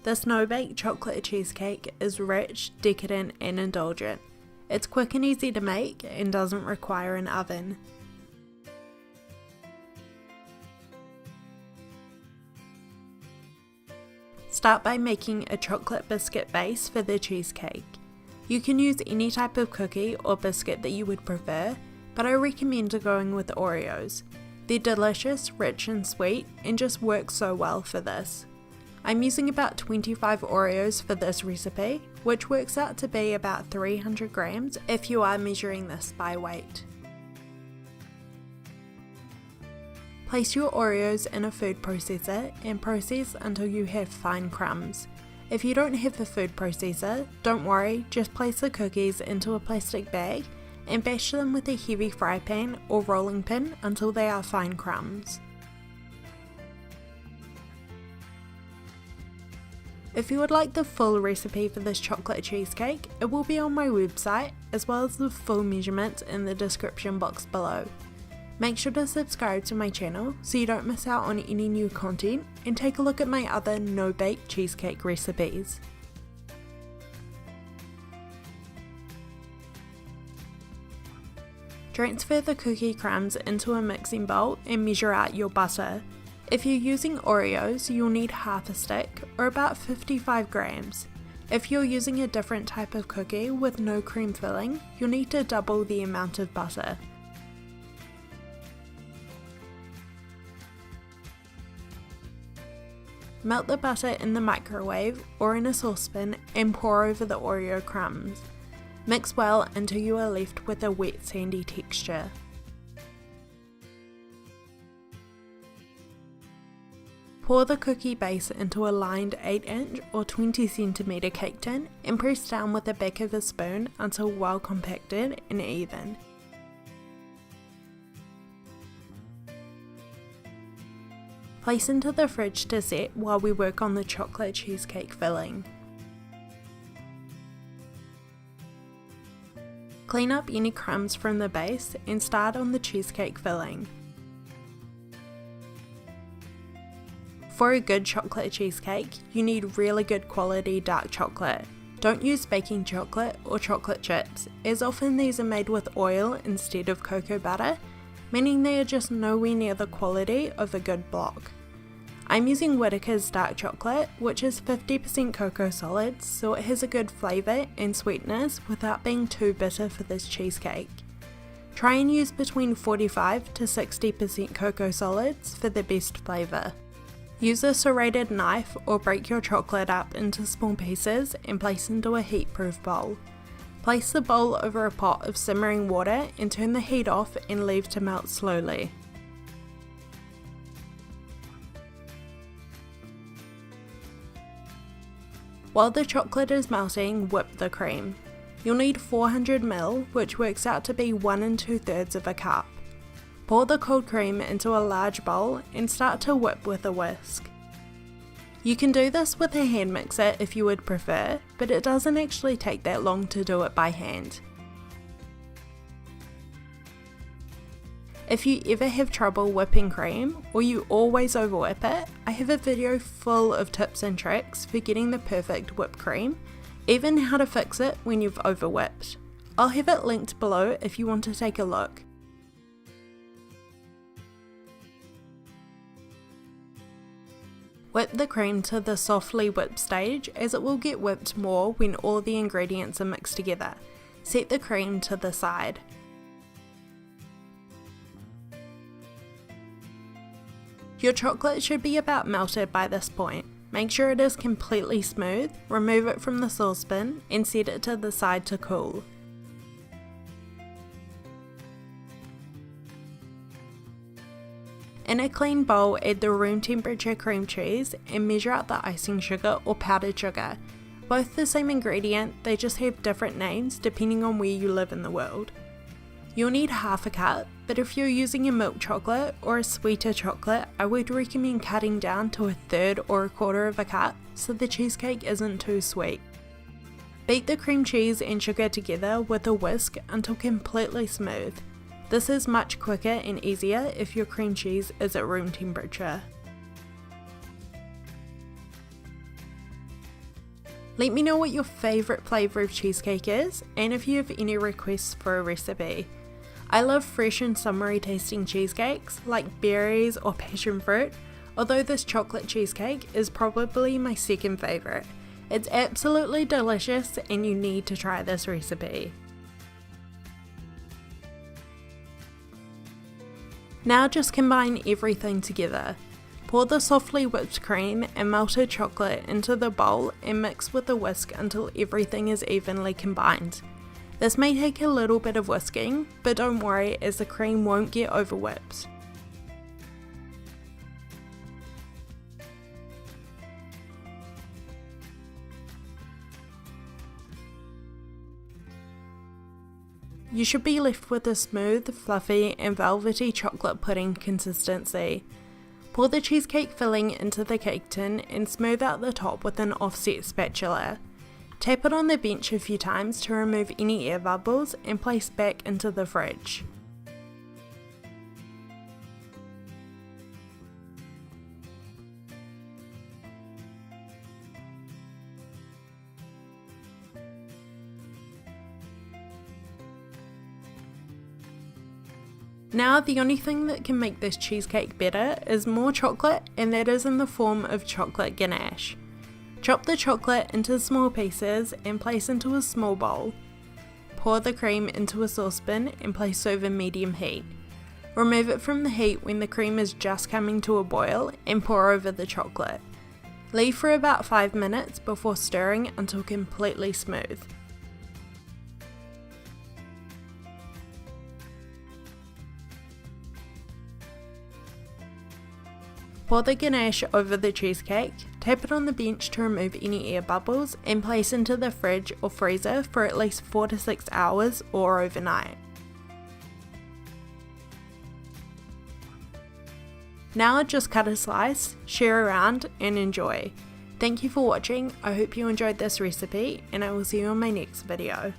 This no-bake chocolate cheesecake is rich, decadent and indulgent. It's quick and easy to make and doesn't require an oven. Start by making a chocolate biscuit base for the cheesecake. You can use any type of cookie or biscuit that you would prefer, but I recommend going with Oreos. They're delicious, rich and sweet, and just work so well for this. I'm using about 25 Oreos for this recipe, which works out to be about 300 grams if you are measuring this by weight. Place your Oreos in a food processor and process until you have fine crumbs. If you don't have a food processor, don't worry, just place the cookies into a plastic bag and bash them with a heavy fry pan or rolling pin until they are fine crumbs. If you would like the full recipe for this chocolate cheesecake, it will be on my website, as well as the full measurements in the description box below. Make sure to subscribe to my channel so you don't miss out on any new content, and take a look at my other no-bake cheesecake recipes. Transfer the cookie crumbs into a mixing bowl and measure out your butter. If you're using Oreos, you'll need half a stick, or about 55 grams. If you're using a different type of cookie with no cream filling, you'll need to double the amount of butter. Melt the butter in the microwave or in a saucepan and pour over the Oreo crumbs. Mix well until you are left with a wet sandy texture. Pour the cookie base into a lined 8-inch or 20cm cake tin and press down with the back of a spoon until well compacted and even. Place into the fridge to set while we work on the chocolate cheesecake filling. Clean up any crumbs from the base and start on the cheesecake filling. For a good chocolate cheesecake, you need really good quality dark chocolate. Don't use baking chocolate or chocolate chips, as often these are made with oil instead of cocoa butter, meaning they are just nowhere near the quality of a good block. I'm using Whittaker's dark chocolate, which is 50% cocoa solids, so it has a good flavour and sweetness without being too bitter for this cheesecake. Try and use between 45 to 60% cocoa solids for the best flavour. Use a serrated knife or break your chocolate up into small pieces and place into a heat-proof bowl. Place the bowl over a pot of simmering water and turn the heat off and leave to melt slowly. While the chocolate is melting, whip the cream. You'll need 400 ml, which works out to be 1 2/3 of a cup. Pour the cold cream into a large bowl and start to whip with a whisk. You can do this with a hand mixer if you would prefer, but it doesn't actually take that long to do it by hand. If you ever have trouble whipping cream, or you always overwhip it, I have a video full of tips and tricks for getting the perfect whipped cream, even how to fix it when you've overwhipped. I'll have it linked below if you want to take a look. Whip the cream to the softly whipped stage, as it will get whipped more when all the ingredients are mixed together. Set the cream to the side. Your chocolate should be about melted by this point. Make sure it is completely smooth, remove it from the saucepan and set it to the side to cool. In a clean bowl, add the room temperature cream cheese and measure out the icing sugar or powdered sugar. Both the same ingredient, they just have different names depending on where you live in the world. You'll need half a cup, but if you're using a milk chocolate or a sweeter chocolate, I would recommend cutting down to 1/3 or 1/4 of a cup so the cheesecake isn't too sweet. Beat the cream cheese and sugar together with a whisk until completely smooth. This is much quicker and easier if your cream cheese is at room temperature. Let me know what your favourite flavour of cheesecake is and if you have any requests for a recipe. I love fresh and summery tasting cheesecakes like berries or passion fruit, although this chocolate cheesecake is probably my second favourite. It's absolutely delicious and you need to try this recipe. Now just combine everything together. Pour the softly whipped cream and melted chocolate into the bowl and mix with a whisk until everything is evenly combined. This may take a little bit of whisking, but don't worry as the cream won't get over whipped. You should be left with a smooth, fluffy and velvety chocolate pudding consistency. Pour the cheesecake filling into the cake tin and smooth out the top with an offset spatula. Tap it on the bench a few times to remove any air bubbles and place back into the fridge. Now the only thing that can make this cheesecake better is more chocolate, and that is in the form of chocolate ganache. Chop the chocolate into small pieces and place into a small bowl. Pour the cream into a saucepan and place over medium heat. Remove it from the heat when the cream is just coming to a boil and pour over the chocolate. Leave for about 5 minutes before stirring until completely smooth. Pour the ganache over the cheesecake, tap it on the bench to remove any air bubbles, and place into the fridge or freezer for at least 4 to 6 hours or overnight. Now just cut a slice, share around and enjoy. Thank you for watching, I hope you enjoyed this recipe and I will see you on my next video.